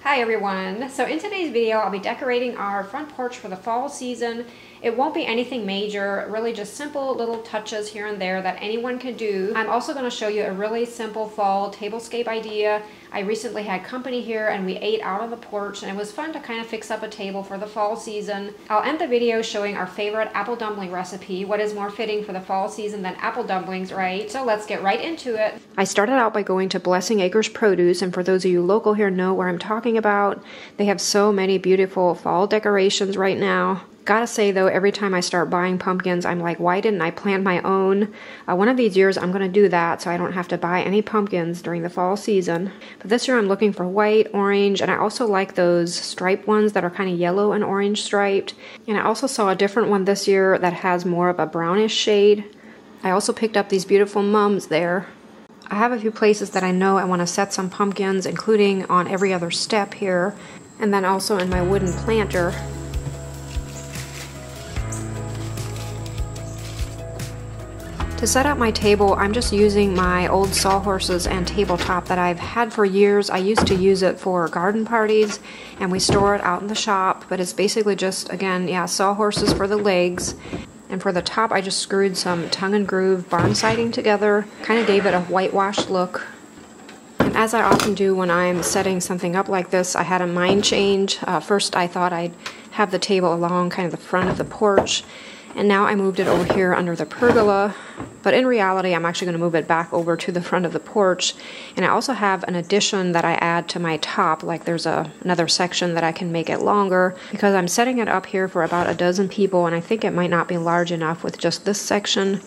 Hi everyone! So in today's video I'll be decorating our front porch for the fall season. It won't be anything major, really just simple little touches here and there that anyone can do. I'm also going to show you a really simple fall tablescape idea. I recently had company here and we ate out on the porch and it was fun to kind of fix up a table for the fall season. I'll end the video showing our favorite apple dumpling recipe. What is more fitting for the fall season than apple dumplings, right? So let's get right into it. I started out by going to Blessing Acres Produce, and for those of you local here know where I'm talking about. They have so many beautiful fall decorations right now. Gotta say though, every time I start buying pumpkins, I'm like, why didn't I plant my own? One of these years I'm gonna do that so I don't have to buy any pumpkins during the fall season. But this year I'm looking for white, orange, and I also like those striped ones that are kind of yellow and orange striped. And I also saw a different one this year that has more of a brownish shade. I also picked up these beautiful mums there. I have a few places that I know I want to set some pumpkins, including on every other step here, and then also in my wooden planter. To set up my table, I'm just using my old sawhorses and tabletop that I've had for years. I used to use it for garden parties, and we store it out in the shop, but it's basically just, again, yeah, sawhorses for the legs. And for the top, I just screwed some tongue and groove barn siding together, kind of gave it a whitewashed look. And as I often do when I'm setting something up like this, I had a mind change. First, I thought I'd have the table along kind of the front of the porch, and now I moved it over here under the pergola. But in reality, I'm actually going to move it back over to the front of the porch. And I also have an addition that I add to my top, like there's another section that I can make it longer, because I'm setting it up here for about a dozen people, and I think it might not be large enough with just this section.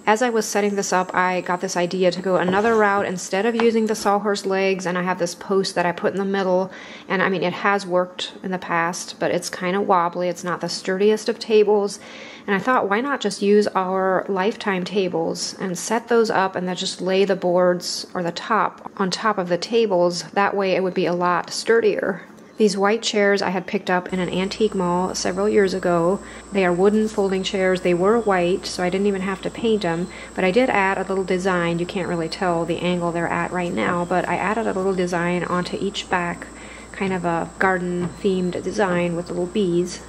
As I was setting this up, I got this idea to go another route instead of using the sawhorse legs, and I have this post that I put in the middle, and I mean, it has worked in the past, but it's kind of wobbly. It's not the sturdiest of tables, and I thought, why not just use our lifetime tables and set those up and then just lay the boards or the top on top of the tables. That way it would be a lot sturdier. These white chairs I had picked up in an antique mall several years ago. They are wooden folding chairs. They were white, so I didn't even have to paint them, but I did add a little design. You can't really tell the angle they're at right now, but I added a little design onto each back, kind of a garden-themed design with little bees.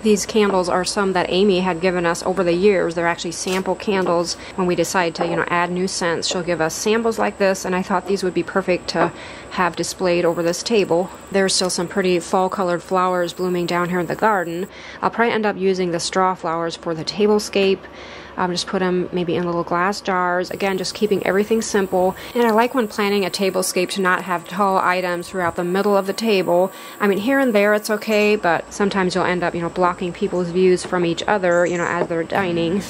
These candles are some that Amy had given us over the years. They're actually sample candles. When we decide to, add new scents, she'll give us samples like this, and I thought these would be perfect to have displayed over this table. There's still some pretty fall-colored flowers blooming down here in the garden. I'll probably end up using the straw flowers for the tablescape. I'll just put them maybe in little glass jars. Again, just keeping everything simple. And I like when planning a tablescape to not have tall items throughout the middle of the table. I mean, here and there it's okay, but sometimes you'll end up, blocking people's views from each other, as they're dining.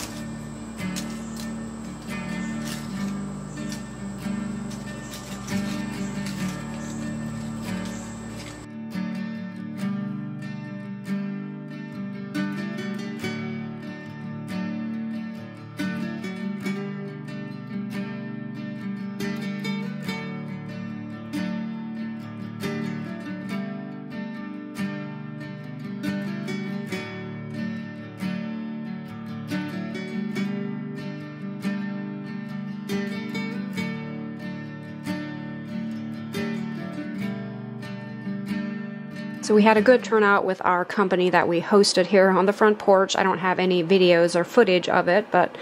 So we had a good turnout with our company that we hosted here on the front porch. I don't have any videos or footage of it, but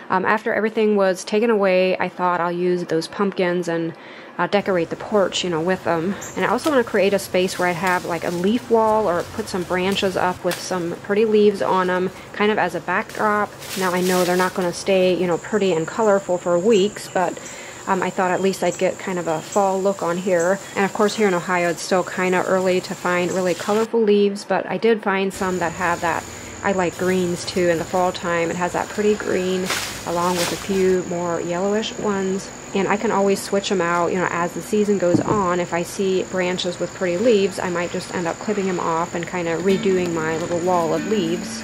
after everything was taken away, I thought I'll use those pumpkins and decorate the porch, with them. And I also want to create a space where I have like a leaf wall or put some branches up with some pretty leaves on them, kind of as a backdrop. Now I know they're not going to stay, pretty and colorful for weeks, but I thought at least I'd get kind of a fall look on here. And of course here in Ohio it's still kind of early to find really colorful leaves, but I did find some that have that. I like greens too in the fall time. It has that pretty green along with a few more yellowish ones. And I can always switch them out, as the season goes on. If I see branches with pretty leaves, I might just end up clipping them off and kind of redoing my little wall of leaves.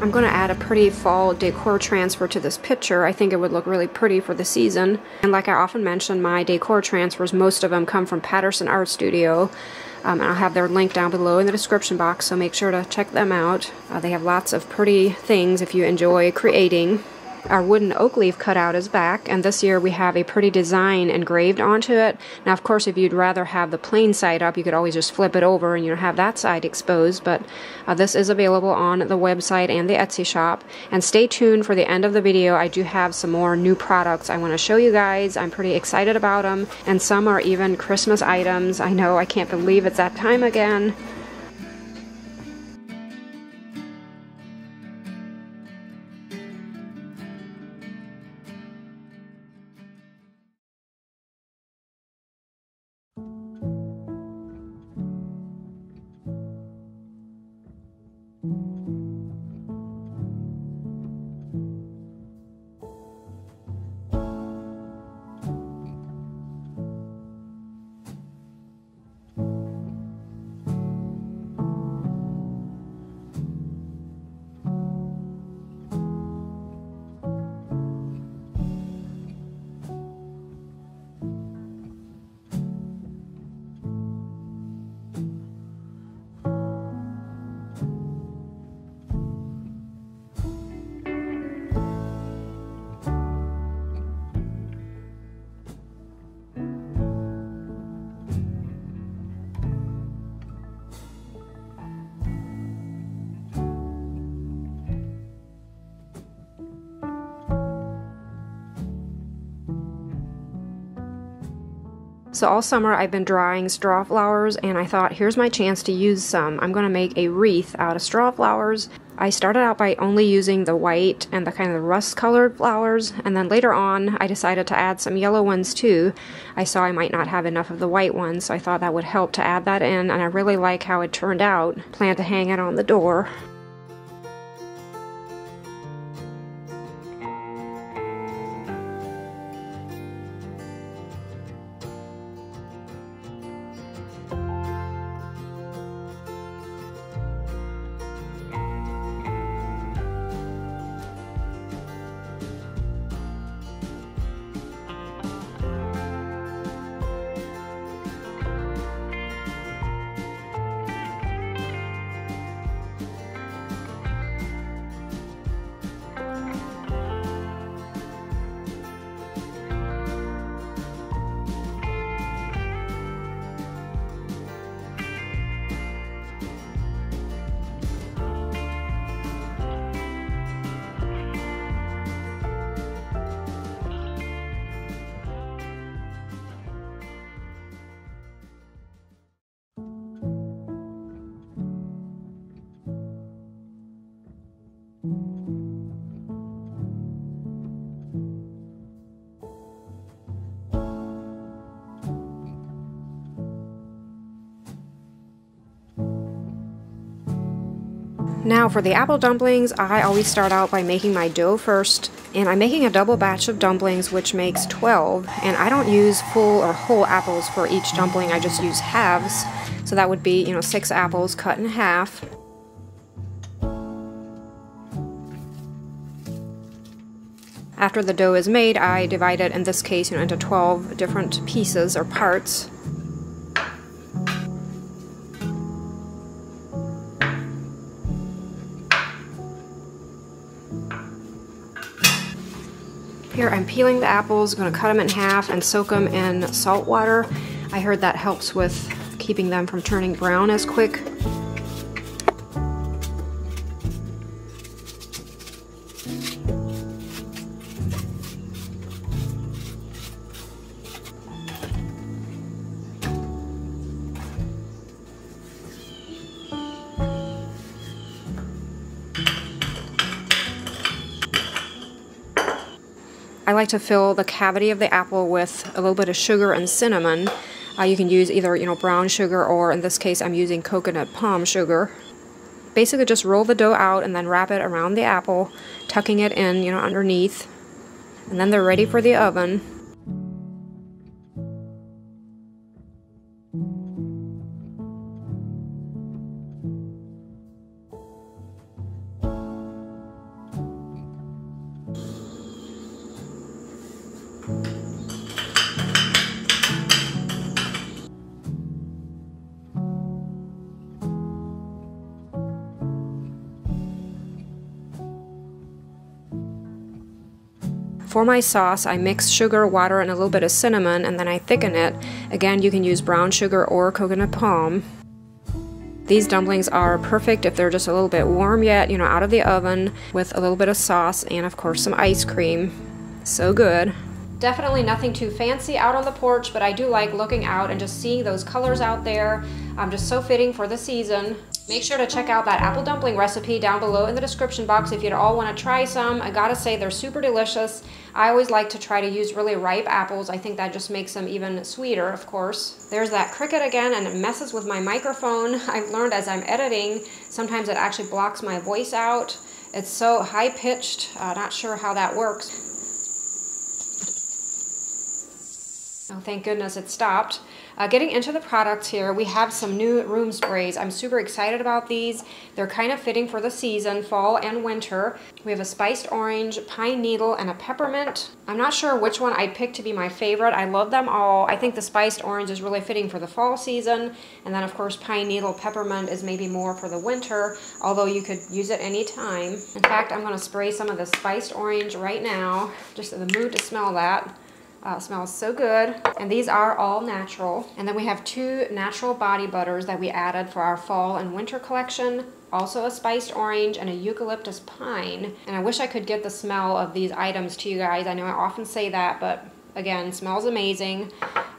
I'm going to add a pretty fall decor transfer to this picture. I think it would look really pretty for the season. And like I often mention, my decor transfers, most of them come from Patterson Art Studio. And I'll have their link down below in the description box, so make sure to check them out. They have lots of pretty things if you enjoy creating. Our wooden oak leaf cutout is back, and this year we have a pretty design engraved onto it. Now, of course, if you'd rather have the plain side up, you could always just flip it over and have that side exposed, but this is available on the website and the Etsy shop. And stay tuned for the end of the video. I do have some more new products I want to show you guys. I'm pretty excited about them, and some are even Christmas items. I know, I can't believe it's that time again. So all summer I've been drying straw flowers, and I thought, here's my chance to use some. I'm going to make a wreath out of straw flowers. I started out by only using the white and the kind of rust-colored flowers, and then later on I decided to add some yellow ones too. I saw I might not have enough of the white ones, so I thought that would help to add that in, and I really like how it turned out. Plan to hang it on the door. Now for the apple dumplings, I always start out by making my dough first, and I'm making a double batch of dumplings, which makes 12, and I don't use full or whole apples for each dumpling, I just use halves, so that would be, 6 apples cut in half. After the dough is made, I divide it, in this case, into 12 different pieces or parts. Here I'm peeling the apples, going to cut them in half and soak them in salt water. I heard that helps with keeping them from turning brown as quick. I like to fill the cavity of the apple with a little bit of sugar and cinnamon. You can use either, brown sugar, or in this case I'm using coconut palm sugar. Basically just roll the dough out and then wrap it around the apple, tucking it in, underneath. And then they're ready for the oven. For my sauce, I mix sugar, water, and a little bit of cinnamon, and then I thicken it. Again, you can use brown sugar or coconut palm. These dumplings are perfect if they're just a little bit warm yet, out of the oven, with a little bit of sauce and of course some ice cream. So good. Definitely nothing too fancy out on the porch, but I do like looking out and just seeing those colors out there. Just so fitting for the season. Make sure to check out that apple dumpling recipe down below in the description box if you'd all want to try some. I gotta say, they're super delicious. I always like to try to use really ripe apples. I think that just makes them even sweeter, of course. There's that cricket again, and it messes with my microphone. I've learned as I'm editing, sometimes it actually blocks my voice out. It's so high-pitched, not sure how that works. Oh, thank goodness it stopped. Getting into the products here, we have some new room sprays. I'm super excited about these. They're kind of fitting for the season, fall and winter. We have a spiced orange, pine needle, and a peppermint. I'm not sure which one I'd pick to be my favorite. I love them all. I think the spiced orange is really fitting for the fall season. And then of course pine needle, peppermint is maybe more for the winter, although you could use it anytime. In fact, I'm gonna spray some of the spiced orange right now, just in the mood to smell that. Smells so good. And these are all natural. And then we have 2 natural body butters that we added for our fall and winter collection. Also a spiced orange and a eucalyptus pine. And I wish I could get the smell of these items to you guys. I know I often say that, but again, smells amazing.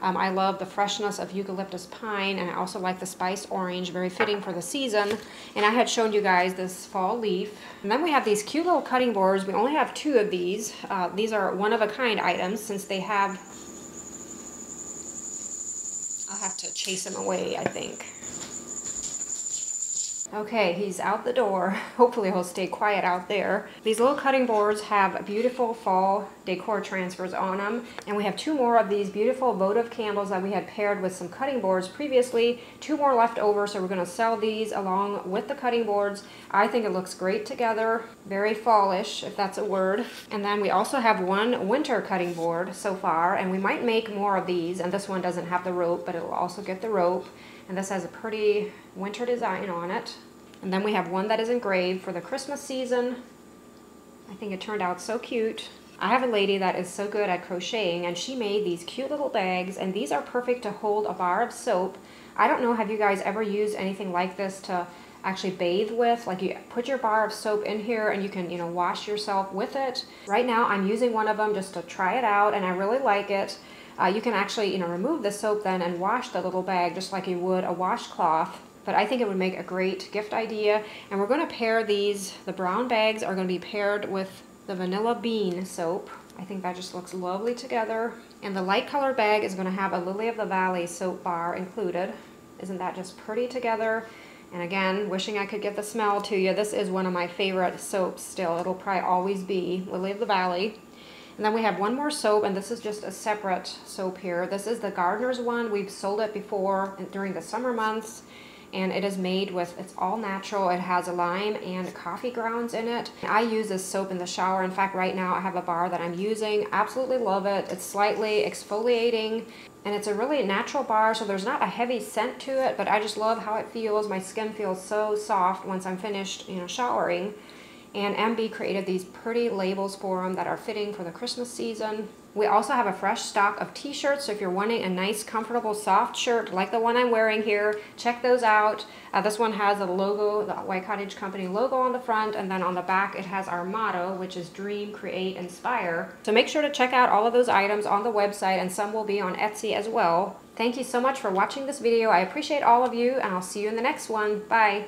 I love the freshness of eucalyptus pine, and I also like the spiced orange, very fitting for the season. And I had shown you guys this fall leaf. And then we have these cute little cutting boards. We only have 2 of these. These are one-of-a-kind items since they have... I'll have to chase him away, I think. Okay, he's out the door. Hopefully he'll stay quiet out there. These little cutting boards have beautiful fall decor transfers on them. And we have 2 more of these beautiful votive candles that we had paired with some cutting boards previously. 2 more left over, so we're gonna sell these along with the cutting boards. I think it looks great together. Very fallish, if that's a word. And then we also have 1 winter cutting board so far, and we might make more of these. And this one doesn't have the rope, but it will also get the rope. And this has a pretty winter design on it. And then we have one that is engraved for the Christmas season. I think it turned out so cute. I have a lady that is so good at crocheting, and she made these cute little bags, and these are perfect to hold a bar of soap. I don't know, have you guys ever used anything like this to actually bathe with? Like you put your bar of soap in here and you can, wash yourself with it. Right now I'm using one of them just to try it out, and I really like it. You can actually, remove the soap then and wash the little bag just like you would a washcloth. But I think it would make a great gift idea. And we're going to pair these, the brown bags are going to be paired with the vanilla bean soap. I think that just looks lovely together. And the light color bag is going to have a Lily of the Valley soap bar included. Isn't that just pretty together? And again, wishing I could get the smell to you. This is one of my favorite soaps still. It'll probably always be Lily of the Valley. And then we have 1 more soap, and this is just a separate soap here. This is the Gardener's one. We've sold it before during the summer months. And it is made with, it's all natural. It has lime and coffee grounds in it. I use this soap in the shower. In fact, right now I have a bar that I'm using. Absolutely love it. It's slightly exfoliating, and it's a really natural bar, so there's not a heavy scent to it, but I just love how it feels. My skin feels so soft once I'm finished, showering. And MB created these pretty labels for them that are fitting for the Christmas season. We also have a fresh stock of t-shirts, so if you're wanting a nice, comfortable, soft shirt like the one I'm wearing here, check those out. This one has the logo, the White Cottage Company logo on the front, and then on the back it has our motto, which is Dream, Create, Inspire. So make sure to check out all of those items on the website, and some will be on Etsy as well. Thank you so much for watching this video. I appreciate all of you, and I'll see you in the next one. Bye!